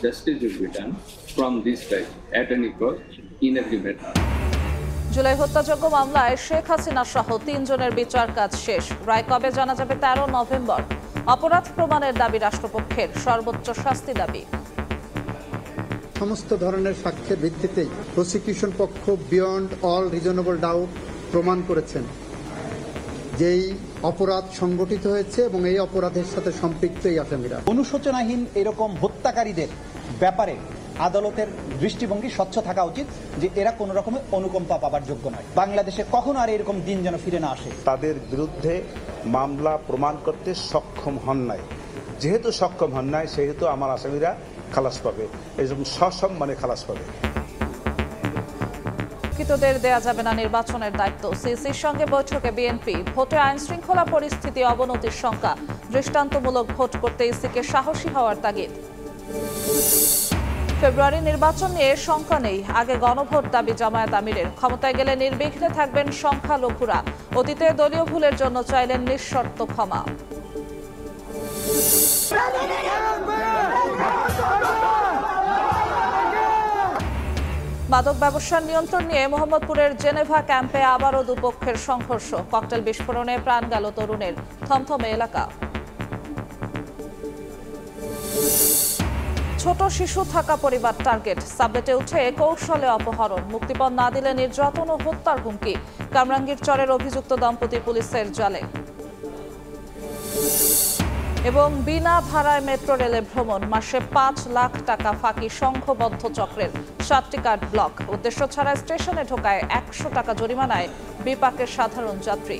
justice will be done from this type at any cost in every matter. July হত্যাযজ্ঞ মামলায় শেখ হাসিনা সহ 3 জনের বিচার কাজ শেষ। রায় কবে জানা যাবে? 13 নভেম্বর। অপরাধ প্রমাণের দাবি রাষ্ট্রপক্ষের, সর্বোচ্চ শাস্তি দাবি। সমস্ত ধরনের সাক্ষ্যের ভিত্তিতেই প্রসিকিউশন পক্ষ বিয়ন্ড অল রিজনেবল ডাউট প্রমাণ করেছেন যেই অপরাধ সংগঠিত হয়েছে এবং এই অপরাধের সাথে সম্পৃক্ত এই আসামিরা। অনুশোচনাহীন এরকম হত্যাকারীদের ব্যাপারে আদালতের দৃষ্টিভঙ্গি স্বচ্ছ থাকা উচিত যে এরা কোনো রকমের অনুকম্পা পাবার যোগ্য নয়। বাংলাদেশে কখনো আর এরকম দিন যেন ফিরে না আসে। তাদের বিরুদ্ধে মামলা প্রমাণ করতে সক্ষম হন নাই, যেহেতু সক্ষম হন নাই সেহেতু আমার আসামিরা খালাস পাবে, এরকম সসম্মানে খালাস পাবে। কৃতদের দেয়া যাবে না নির্বাচনের দায়িত্ব। সিসির সঙ্গে বৈঠকে বিএনপি। ভোটে আইন শৃঙ্খলা পরিস্থিতি অবনতির শঙ্কা। দৃষ্টান্তমূলক ভোট করতে ইসিকে সাহসী হওয়ার তাগিদ। ফেব্রুয়ারি নির্বাচন নিয়ে শঙ্কা নেই, আগে গণভোট দাবি জামায়াত আমিরের। ক্ষমতায় গেলে নির্বিঘ্নে থাকবেন সংখ্যালঘুরা। অতীতে দলীয় ভুলের জন্য চাইলেন নিঃশর্ত ক্ষমা। মাদক ব্যবসার নিয়ন্ত্রণ নিয়ে মোহাম্মদপুরের জেনেভা ক্যাম্পে আবারও দুপক্ষের সংঘর্ষ। ককটেল বিস্ফোরণে প্রাণ গেল তরুণের। থমথমে এলাকা। ছোট শিশু থাকা পরিবার টার্গেট। সাবলেটে উঠে কৌশলে অপহরণ। মুক্তিপণ না দিলে নির্যাতন ও হত্যার হুমকি। কামরাঙ্গীর চরের অভিযুক্ত দম্পতি পুলিশের জালে। এবং বিনা ভাড়ায় মেট্রো রেলে ভ্রমণ। মাসে 5 লাখ টাকা ফাঁকি সংঘবদ্ধ চক্রের। 7টি কার্ড ব্লক। উদ্দেশ্য ছাড়া স্টেশনে ঢোকায় 100 টাকা জরিমানায় বিপাকের সাধারণ যাত্রী।